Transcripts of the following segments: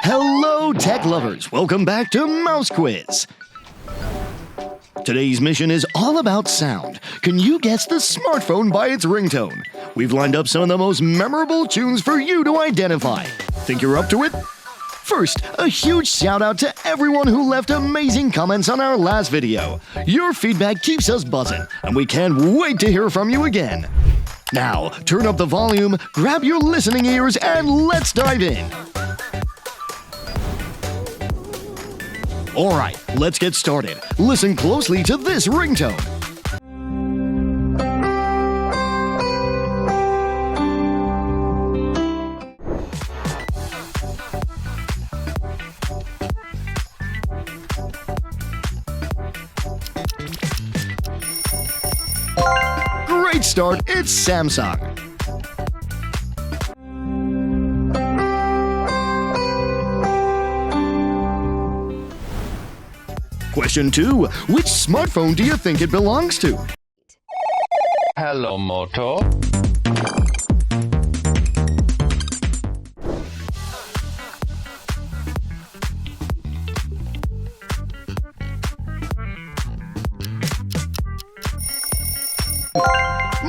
Hello, tech lovers! Welcome back to Mouse Quiz! Today's mission is all about sound. Can you guess the smartphone by its ringtone? We've lined up some of the most memorable tunes for you to identify. Think you're up to it? First, a huge shout out to everyone who left amazing comments on our last video. Your feedback keeps us buzzing, and we can't wait to hear from you again. Now, turn up the volume, grab your listening ears, and let's dive in. Alright, let's get started. Listen closely to this ringtone. Great start, it's Samsung. Question 2. Which smartphone do you think it belongs to? Hello, Moto.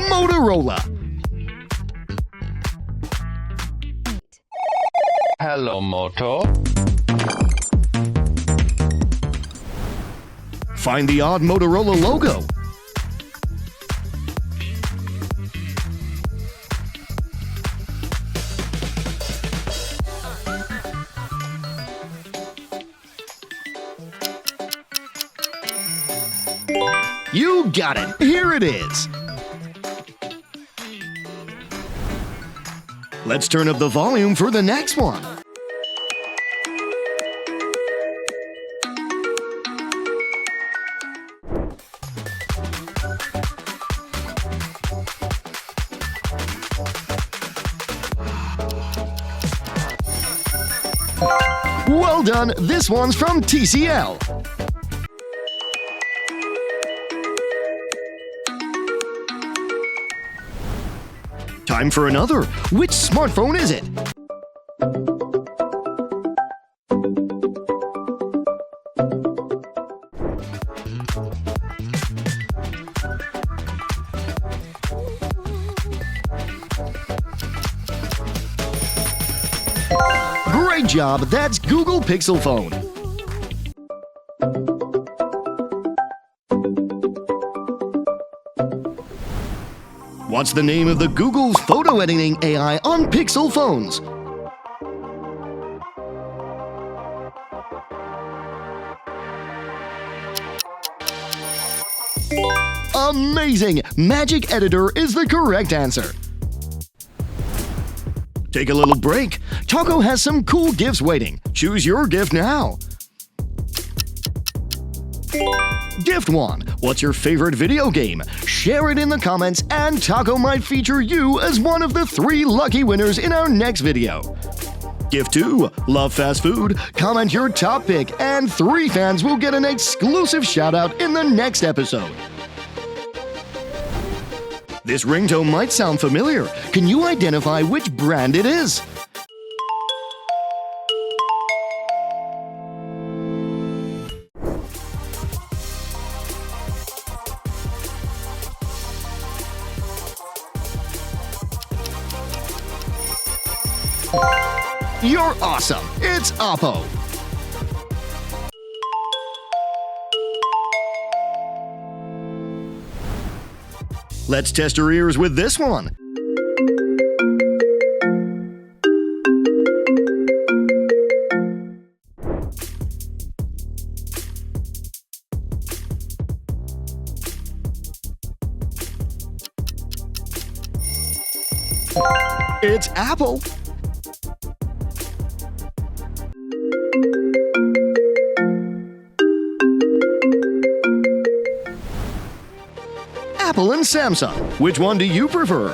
Motorola. Hello, Moto. Find the odd Motorola logo. You got it! Here it is! Let's turn up the volume for the next one. Well done! This one's from TCL. Time for another. Which smartphone is it? Great job! That's Google Pixel phone. What's the name of the Google's photo editing AI on Pixel phones? Amazing! Magic Editor is the correct answer. Take a little break. Taco has some cool gifts waiting. Choose your gift now. Gift 1. What's your favorite video game? Share it in the comments and Taco might feature you as one of the 3 lucky winners in our next video. Gift 2. Love fast food? Comment your top pick and 3 fans will get an exclusive shout out in the next episode. This ringtone might sound familiar. Can you identify which brand it is? You're awesome! It's Oppo! Let's test your ears with this one. It's Apple. Apple and Samsung. Which one do you prefer?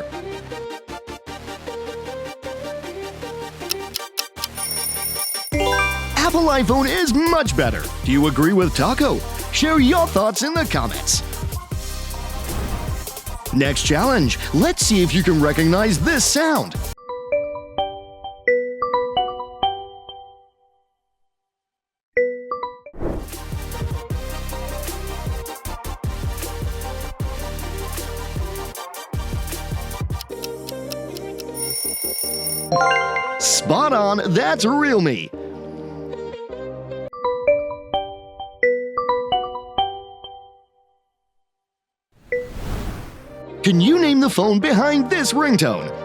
Apple iPhone is much better. Do you agree with Taco? Share your thoughts in the comments. Next challenge. Let's see if you can recognize this sound. Spot on, that's Realme. Can you name the phone behind this ringtone?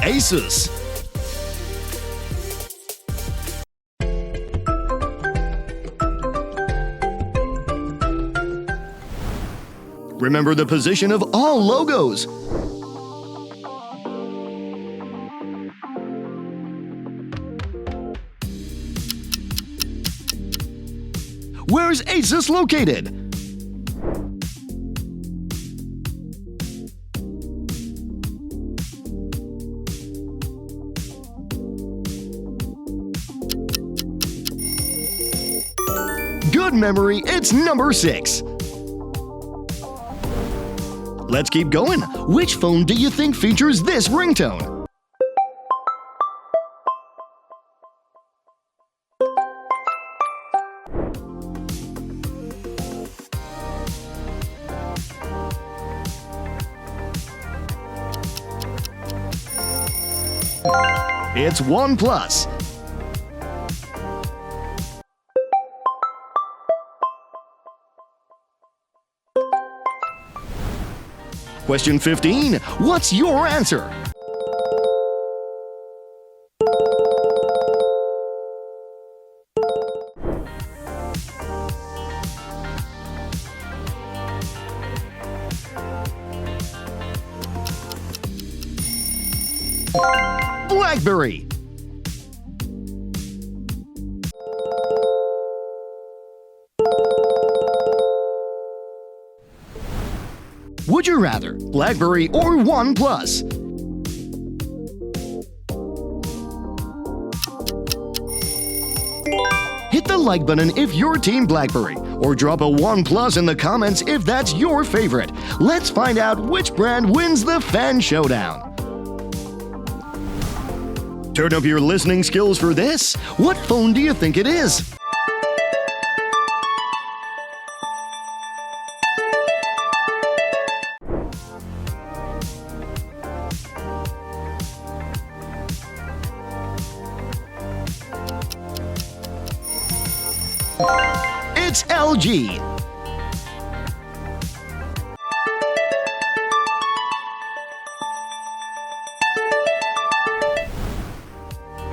Asus. Remember the position of all logos. Where's Asus located? Good memory, it's number 6. Let's keep going. Which phone do you think features this ringtone? It's OnePlus. Question 15. What's your answer? BlackBerry. Would you rather BlackBerry or OnePlus? Hit the like button if you're Team BlackBerry, or drop a OnePlus in the comments if that's your favorite. Let's find out which brand wins the fan showdown. Turn up your listening skills for this. What phone do you think it is? It's LG.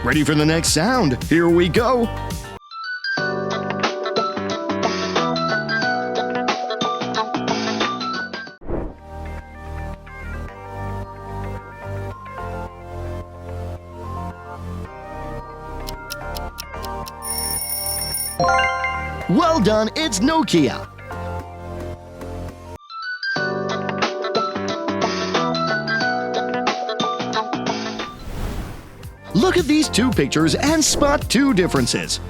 Ready for the next sound? Here we go. Well done, it's Nokia. Look at these two pictures and spot two differences.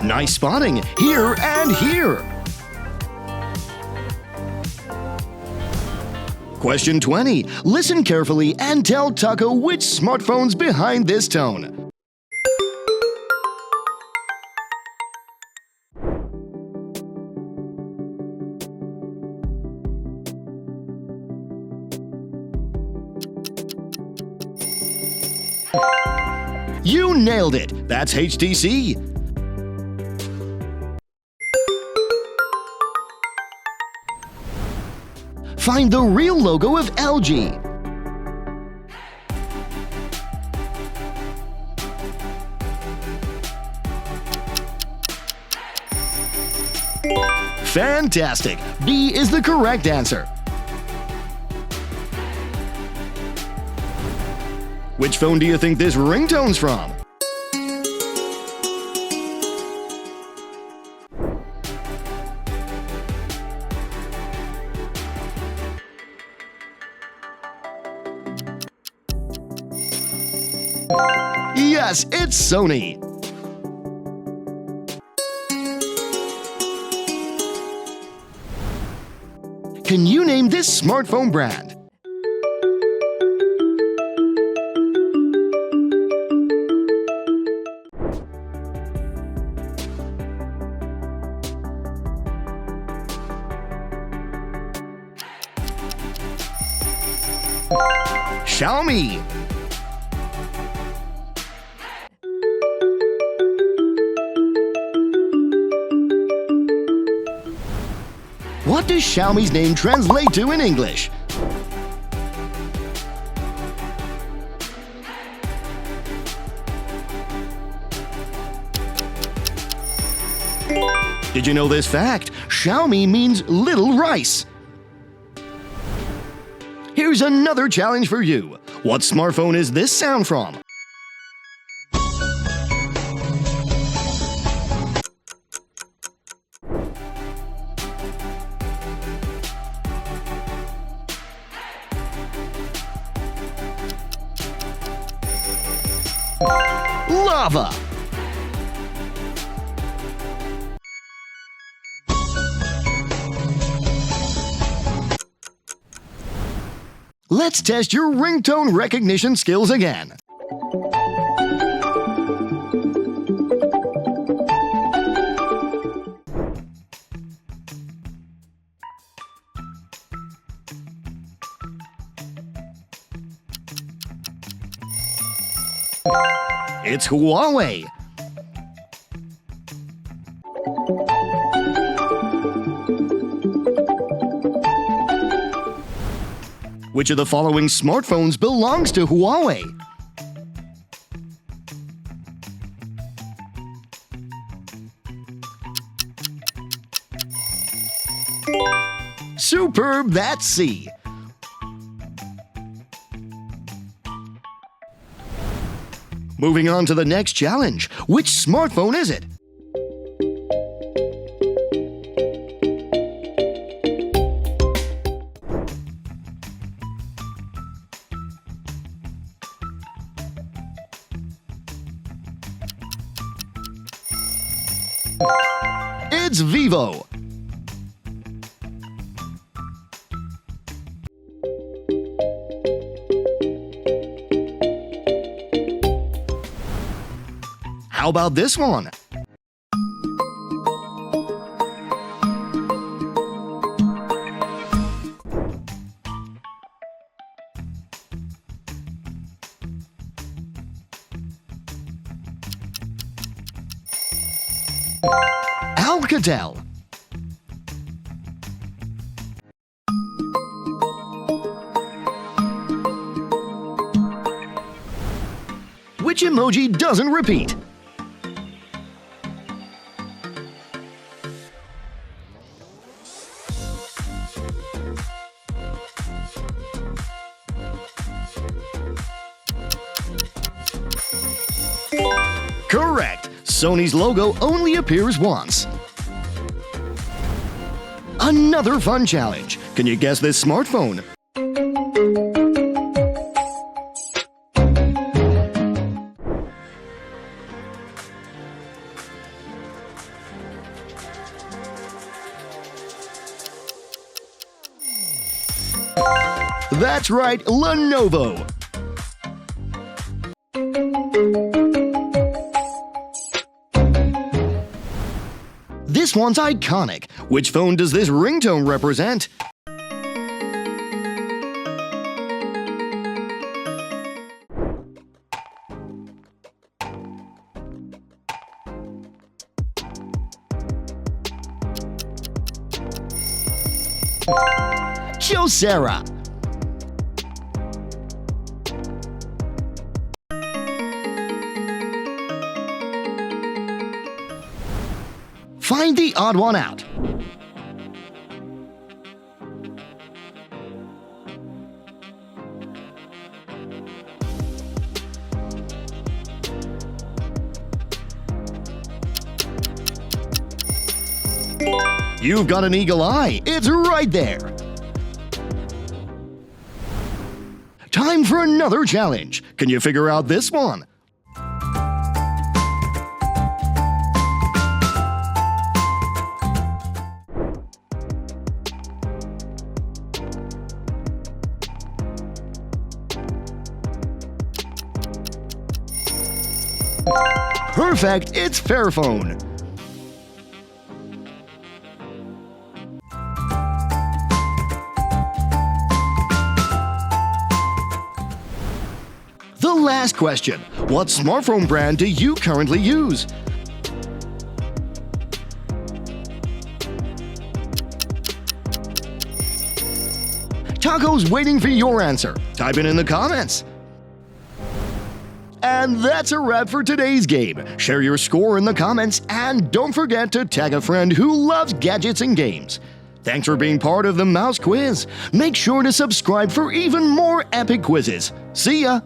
Nice spotting, here and here. Question 20. Listen carefully and tell Taco which smartphone's behind this tone. You nailed it! That's HTC. Find the real logo of LG. Fantastic! B is the correct answer. Which phone do you think this ringtone's from? Yes, it's Sony. Can you name this smartphone brand? Xiaomi. What does Xiaomi's name translate to in English? Did you know this fact? Xiaomi means little rice. Here's another challenge for you. What smartphone is this sound from? Lava. Let's test your ringtone recognition skills again. It's Huawei. Which of the following smartphones belongs to Huawei? Superb, that's C. Moving on to the next challenge. Which smartphone is it? It's Vivo. How about this one? Alcatel. Which emoji doesn't repeat? Correct! Sony's logo only appears once. Another fun challenge. Can you guess this smartphone? That's right, Lenovo. This one's iconic. Which phone does this ringtone represent? Kyocera. Find the odd one out. You've got an eagle eye. It's right there. Time for another challenge. Can you figure out this one? Perfect, it's Fairphone. The last question. What smartphone brand do you currently use? Taco's waiting for your answer. Type it in the comments. And that's a wrap for today's game. Share your score in the comments and don't forget to tag a friend who loves gadgets and games. Thanks for being part of the Mouse Quiz. Make sure to subscribe for even more epic quizzes. See ya!